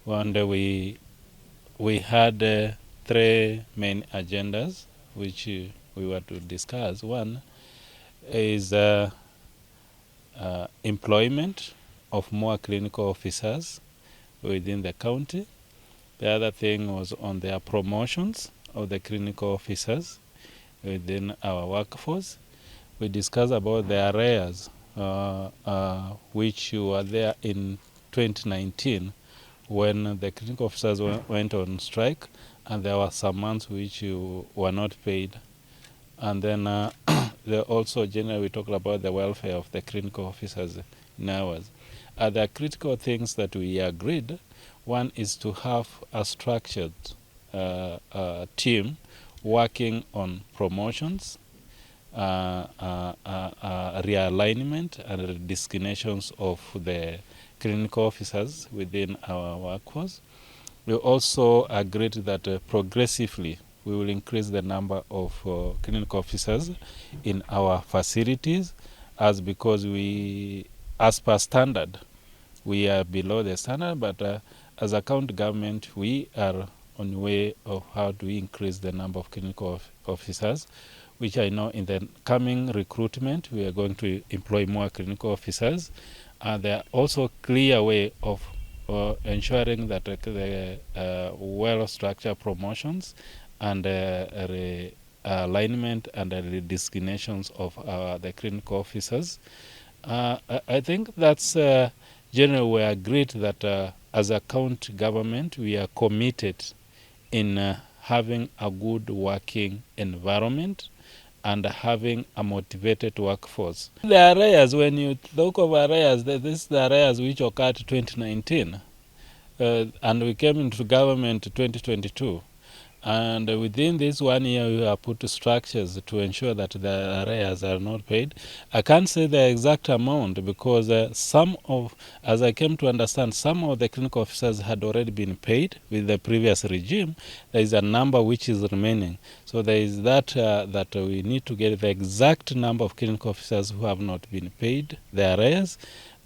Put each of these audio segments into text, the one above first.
And we had 3 main agendas which we were to discuss. One is employment of more clinical officers within the county. The other thing was on their promotions of the clinical officers within our workforce. We discussed about the arrears which were there in 2019 when the clinical officers went on strike, and there were some months which were not paid. And then also generally we talked about the welfare of the clinical officers in ours. There are critical things that we agreed. One is to have a structured team working on promotions, realignment and designations of the clinical officers within our workforce. We also agreed that progressively we will increase the number of clinical officers in our facilities, because we, as per standard, we are below the standard, but as a county government, we are on the way of how do we increase the number of clinical officers, which I know in the coming recruitment, we are going to employ more clinical officers. There are also clear way of ensuring that the well-structured promotions and alignment and designations of the clinical officers. I think that's generally we agreed that as a county government, we are committed in having a good working environment and having a motivated workforce. The arrears, when you talk of arrears, this is the arrears which occurred 2019, and we came into government 2022. And within this 1 year, we have put structures to ensure that the arrears are not paid. I can't say the exact amount because as I came to understand, some of the clinical officers had already been paid with the previous regime. There is a number which is remaining. So there is that we need to get the exact number of clinical officers who have not been paid the arrears,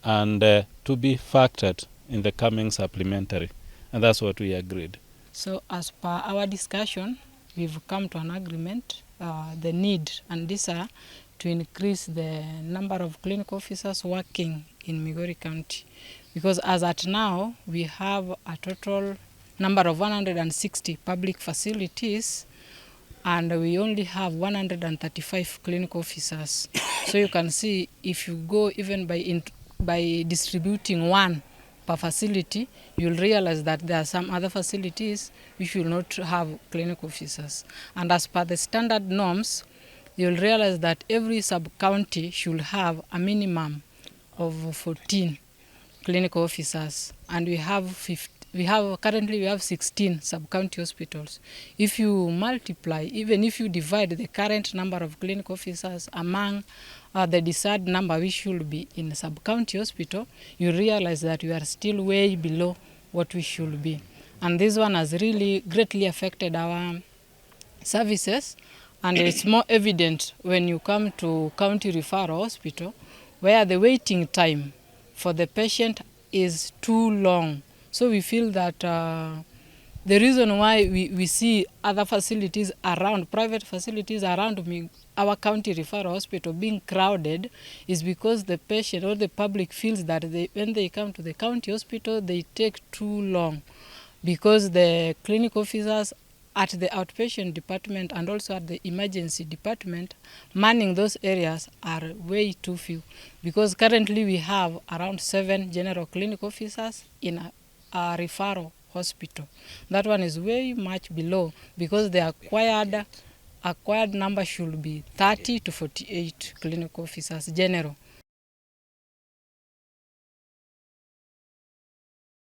and to be factored in the coming supplementary. And that's what we agreed. So as per our discussion, we've come to an agreement, the need and desire to increase the number of clinical officers working in Migori County. Because as at now, we have a total number of 160 public facilities, and we only have 135 clinical officers. So you can see, if you go even by distributing one per facility, you'll realize that there are some other facilities which will not have clinical officers. And as per the standard norms, you'll realize that every sub-county should have a minimum of 14 clinical officers. And currently we have 16 sub-county hospitals. If you multiply, even if you divide the current number of clinical officers among the desired number which should be in a sub-county hospital, you realize that we are still way below what we should be. And this one has really greatly affected our services, and it's more evident when you come to county referral hospital, where the waiting time for the patient is too long. So we feel that the reason why we see other facilities around, private facilities around our county referral hospital being crowded is because the patient or the public feels that when they come to the county hospital, they take too long, because the clinical officers at the outpatient department and also at the emergency department manning those areas are way too few. Because currently we have around 7 general clinical officers in a referral hospital. That one is way much below, because the acquired number should be 30 to 48 clinical officers general.